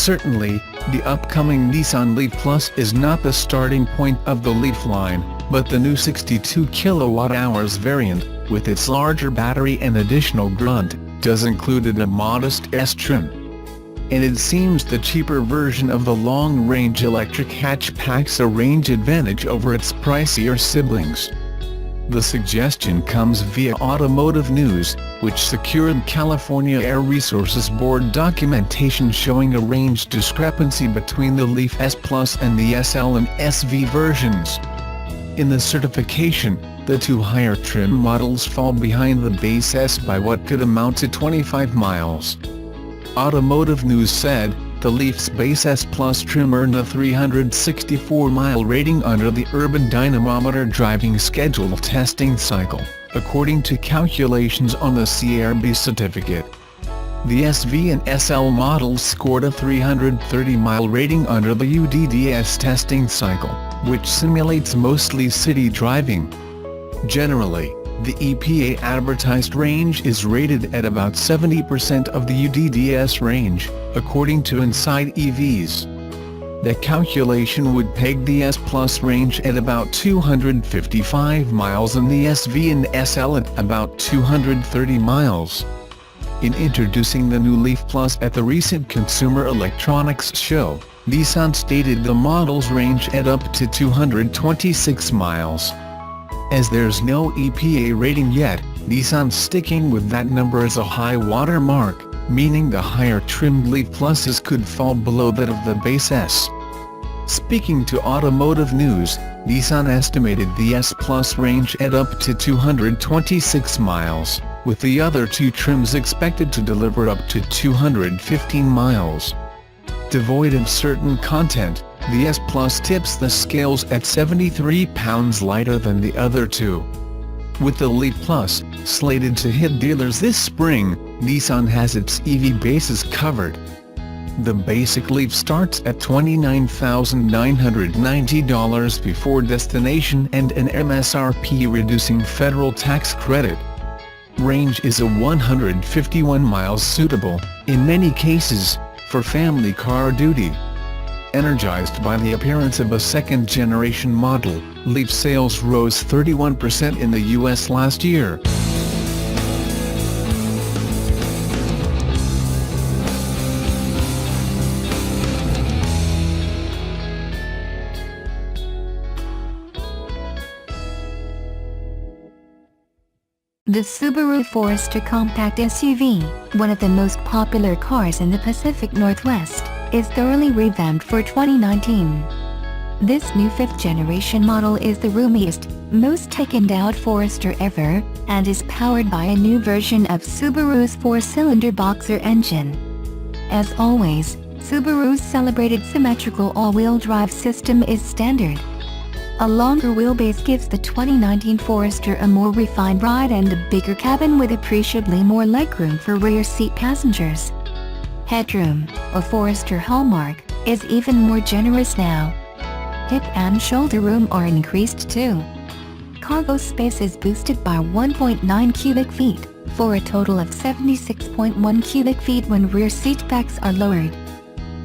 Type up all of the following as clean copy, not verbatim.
Certainly, the upcoming Nissan Leaf Plus is not the starting point of the Leaf line, but the new 62 kWh variant, with its larger battery and additional grunt, does include a modest S trim. And it seems the cheaper version of the long-range electric hatch packs a range advantage over its pricier siblings. The suggestion comes via Automotive News, which secured California Air Resources Board documentation showing a range discrepancy between the Leaf S Plus and the SL and SV versions. In the certification, the two higher trim models fall behind the Base S by what could amount to 25 miles. Automotive News said, the Leaf's Base S Plus trim earned a 364-mile rating under the Urban Dynamometer driving schedule testing cycle, according to calculations on the CRB certificate. The SV and SL models scored a 330-mile rating under the UDDS testing cycle, which simulates mostly city driving. Generally, the EPA advertised range is rated at about 70% of the UDDS range, according to Inside EVs. The calculation would peg the S Plus range at about 255 miles and the SV and SL at about 230 miles. In introducing the new Leaf Plus at the recent Consumer Electronics Show, Nissan stated the model's range at up to 226 miles. As there's no EPA rating yet, Nissan's sticking with that number as a high water mark, meaning the higher trimmed Leaf Pluses could fall below that of the Base S. Speaking to Automotive News, Nissan estimated the S Plus range at up to 226 miles, with the other two trims expected to deliver up to 215 miles. Devoid of certain content, the S Plus tips the scales at 73 pounds lighter than the other two. With the Leaf Plus, slated to hit dealers this spring, Nissan has its EV bases covered. The basic Leaf starts at $29,990 before destination and an MSRP reducing federal tax credit. Range is a 151 miles, suitable, in many cases, for family car duty. Energized by the appearance of a second-generation model, Leaf sales rose 31% in the U.S. last year. The Subaru Forester compact SUV, one of the most popular cars in the Pacific Northwest, is thoroughly revamped for 2019. This new 5th-generation model is the roomiest, most tech-endowed Forester ever, and is powered by a new version of Subaru's 4-cylinder boxer engine. As always, Subaru's celebrated symmetrical all-wheel drive system is standard. A longer wheelbase gives the 2019 Forester a more refined ride and a bigger cabin with appreciably more legroom for rear seat passengers. Headroom, a Forester hallmark, is even more generous now. Hip and shoulder room are increased too. Cargo space is boosted by 1.9 cubic feet, for a total of 76.1 cubic feet when rear seat backs are lowered.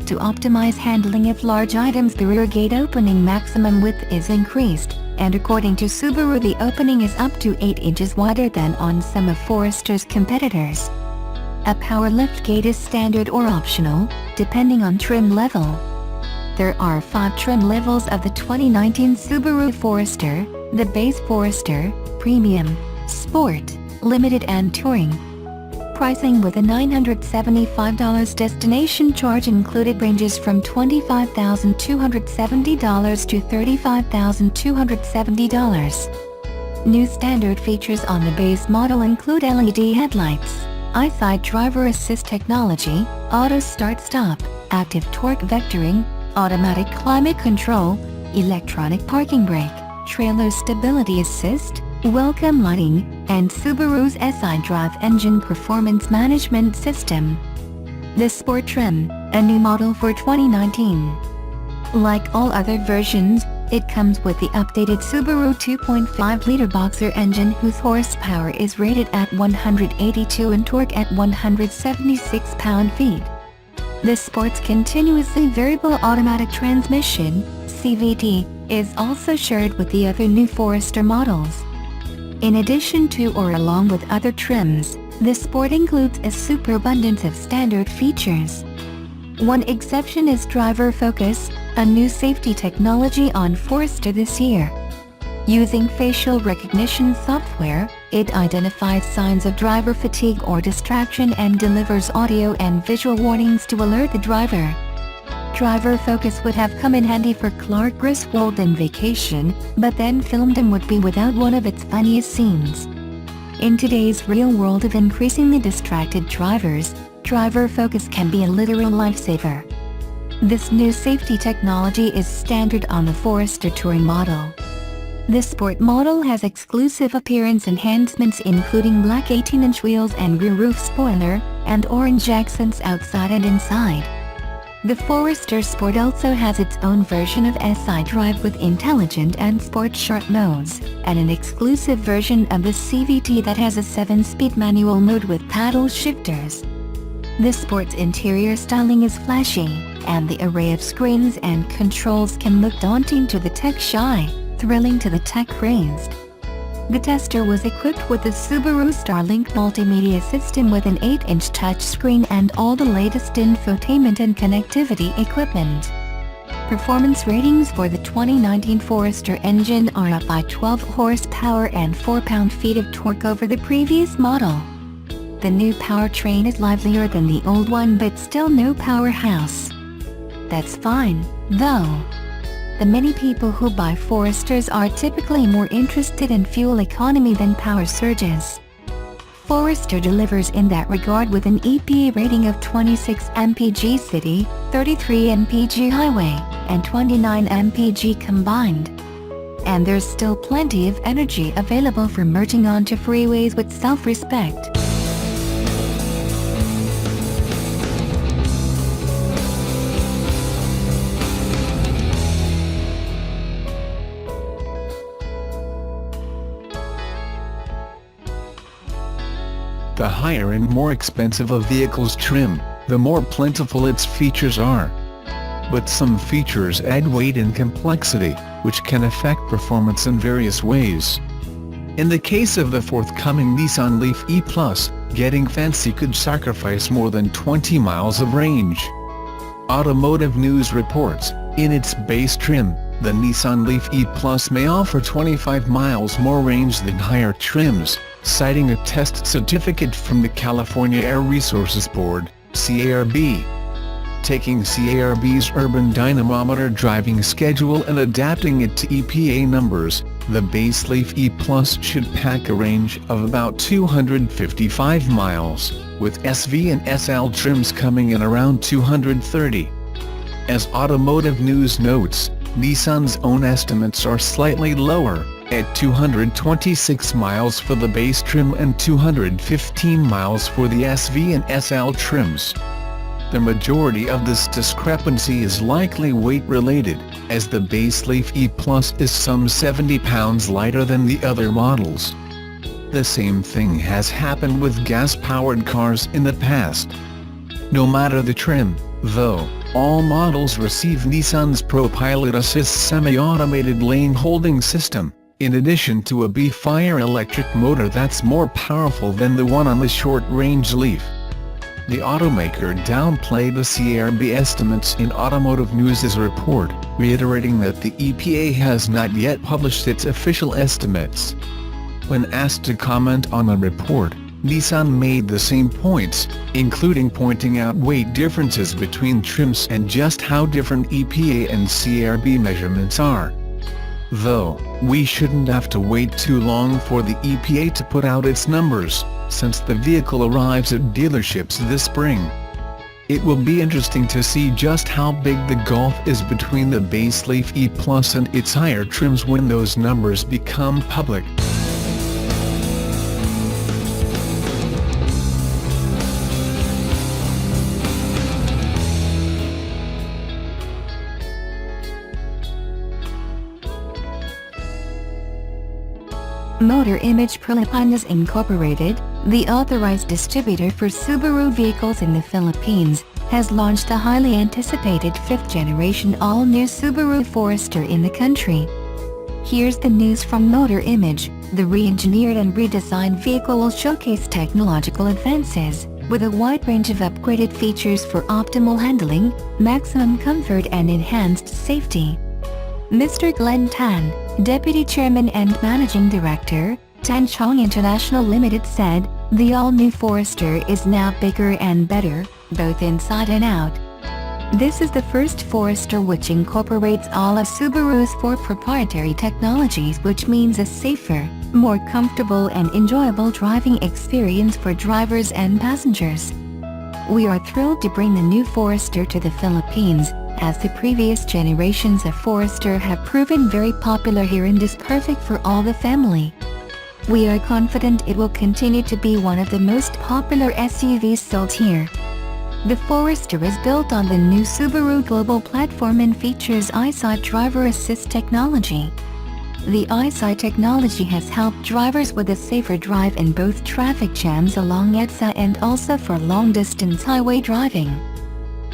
To optimize handling of large items, the rear gate opening maximum width is increased, and according to Subaru the opening is up to 8 inches wider than on some of Forester's competitors. A power lift gate is standard or optional, depending on trim level. There are 5 trim levels of the 2019 Subaru Forester: the Base Forester, Premium, Sport, Limited and Touring. Pricing with a $975 destination charge included ranges from $25,270 to $35,270. New standard features on the base model include LED headlights, eyesight driver assist technology, auto start-stop, active torque vectoring, automatic climate control, electronic parking brake, trailer stability assist, welcome lighting, and Subaru's SI-Drive engine performance management system. The Sport trim, a new model for 2019. Like all other versions, it comes with the updated Subaru 2.5-liter boxer engine whose horsepower is rated at 182 and torque at 176 pound-feet. The sport's continuously variable automatic transmission, CVT, is also shared with the other new Forester models. In addition to or along with other trims, the Sport includes a superabundance of standard features. One exception is driver focus, a new safety technology on Forester this year. Using facial recognition software, it identifies signs of driver fatigue or distraction and delivers audio and visual warnings to alert the driver. Driver focus would have come in handy for Clark Griswold in Vacation, but then filmed him would be without one of its funniest scenes. In today's real world of increasingly distracted drivers, driver focus can be a literal lifesaver. This new safety technology is standard on the Forester Touring model. This Sport model has exclusive appearance enhancements including black 18-inch wheels and rear roof spoiler, and orange accents outside and inside. The Forester Sport also has its own version of SI Drive with intelligent and sport short modes, and an exclusive version of the CVT that has a 7-speed manual mode with paddle shifters. The Sport's interior styling is flashy, and the array of screens and controls can look daunting to the tech-shy, thrilling to the tech-crazed. The Tester was equipped with the Subaru Starlink multimedia system with an 8-inch touchscreen and all the latest infotainment and connectivity equipment. Performance ratings for the 2019 Forester engine are up by 12 horsepower and 4 pound-feet of torque over the previous model. The new powertrain is livelier than the old one but still no powerhouse. That's fine, though. The many people who buy Foresters are typically more interested in fuel economy than power surges. Forester delivers in that regard with an EPA rating of 26 mpg city, 33 mpg highway, and 29 mpg combined. And there's still plenty of energy available for merging onto freeways with self-respect. The higher and more expensive a vehicle's trim, the more plentiful its features are. But some features add weight and complexity, which can affect performance in various ways. In the case of the forthcoming Nissan Leaf E Plus, getting fancy could sacrifice more than 20 miles of range. Automotive News reports, in its base trim, the Nissan Leaf E Plus may offer 25 miles more range than higher trims, citing a test certificate from the California Air Resources Board, CARB. Taking CARB's urban dynamometer driving schedule and adapting it to EPA numbers, the base Leaf E Plus should pack a range of about 255 miles, with SV and SL trims coming in around 230. As Automotive News notes, Nissan's own estimates are slightly lower, at 226 miles for the base trim and 215 miles for the SV and SL trims. The majority of this discrepancy is likely weight-related, as the base Leaf E Plus is some 70 pounds lighter than the other models. The same thing has happened with gas-powered cars in the past. No matter the trim, though, all models receive Nissan's ProPilot Assist semi-automated lane-holding system, in addition to a B-Fire electric motor that's more powerful than the one on the short-range Leaf. The automaker downplayed the CARB estimates in Automotive News' report, reiterating that the EPA has not yet published its official estimates. When asked to comment on the report, Nissan made the same points, including pointing out weight differences between trims and just how different EPA and CARB measurements are. Though, we shouldn't have to wait too long for the EPA to put out its numbers, since the vehicle arrives at dealerships this spring. It will be interesting to see just how big the gulf is between the base Leaf E Plus and its higher trims when those numbers become public. Motor Image Philippines Incorporated, the authorized distributor for Subaru vehicles in the Philippines, has launched the highly anticipated 5th generation all-new Subaru Forester in the country. Here's the news from Motor Image. The re-engineered and redesigned vehicle will showcase technological advances, with a wide range of upgraded features for optimal handling, maximum comfort and enhanced safety. Mr. Glenn Tan, Deputy Chairman and Managing Director, Tan Chong International Limited said, "The all-new Forester is now bigger and better, both inside and out." This is the first Forester which incorporates all of Subaru's 4 proprietary technologies, which means a safer, more comfortable and enjoyable driving experience for drivers and passengers. We are thrilled to bring the new Forester to the Philippines, as the previous generations of Forester have proven very popular here and is perfect for all the family. We are confident it will continue to be one of the most popular SUVs sold here. The Forester is built on the new Subaru Global platform and features EyeSight driver assist technology. The EyeSight technology has helped drivers with a safer drive in both traffic jams along EDSA and also for long-distance highway driving.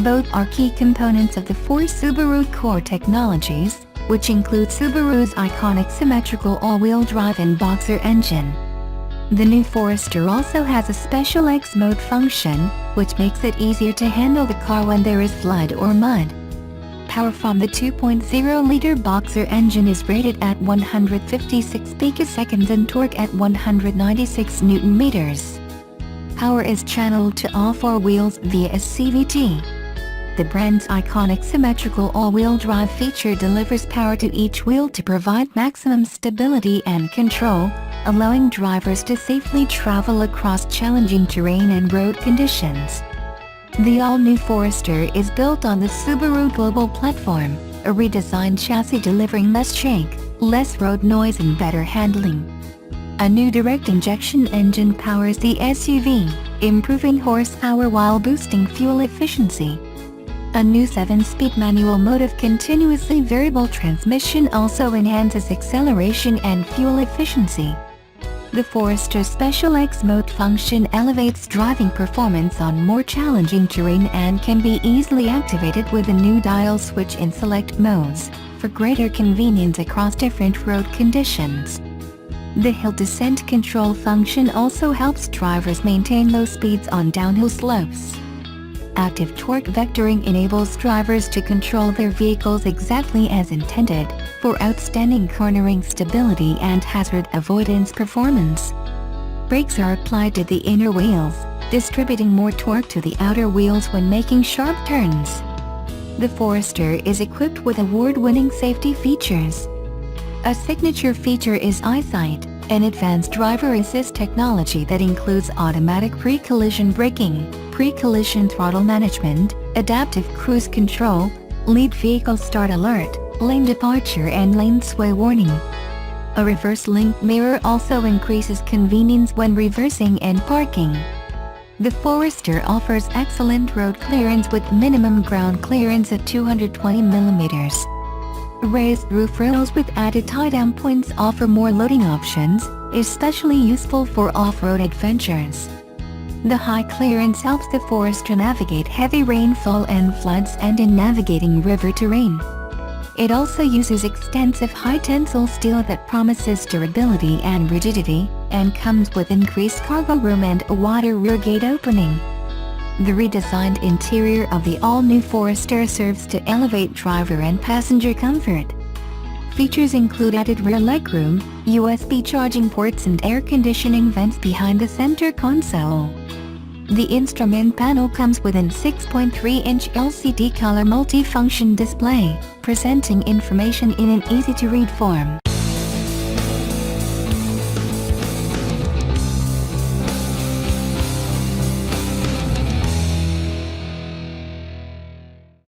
Both are key components of the 4 Subaru core technologies, which include Subaru's iconic symmetrical all-wheel drive and boxer engine. The new Forester also has a special X mode function, which makes it easier to handle the car when there is flood or mud. Power from the 2.0-liter boxer engine is rated at 156 picoseconds and torque at 196 Nm. Power is channeled to all 4 wheels via a CVT. The brand's iconic symmetrical all-wheel drive feature delivers power to each wheel to provide maximum stability and control, allowing drivers to safely travel across challenging terrain and road conditions. The all-new Forester is built on the Subaru Global platform, a redesigned chassis delivering less shake, less road noise and better handling. A new direct injection engine powers the SUV, improving horsepower while boosting fuel efficiency. A new 7-speed manual mode of continuously variable transmission also enhances acceleration and fuel efficiency. The Forester's special X mode function elevates driving performance on more challenging terrain and can be easily activated with a new dial switch in select modes, for greater convenience across different road conditions. The hill descent control function also helps drivers maintain low speeds on downhill slopes. Active torque vectoring enables drivers to control their vehicles exactly as intended, for outstanding cornering stability and hazard avoidance performance. Brakes are applied to the inner wheels, distributing more torque to the outer wheels when making sharp turns. The Forester is equipped with award-winning safety features. A signature feature is EyeSight, an advanced driver assist technology that includes automatic pre-collision braking, pre-collision throttle management, adaptive cruise control, lead vehicle start alert, lane departure and lane sway warning. A reverse link mirror also increases convenience when reversing and parking. The Forester offers excellent road clearance with minimum ground clearance of 220 mm. Raised roof rails with added tie-down points offer more loading options, especially useful for off-road adventures. The high clearance helps the Forester navigate heavy rainfall and floods and in navigating river terrain. It also uses extensive high-tensile steel that promises durability and rigidity, and comes with increased cargo room and a wider rear gate opening. The redesigned interior of the all-new Forester serves to elevate driver and passenger comfort. Features include added rear legroom, USB charging ports and air conditioning vents behind the center console. The instrument panel comes with an 6.3-inch LCD color multi-function display, presenting information in an easy-to-read form.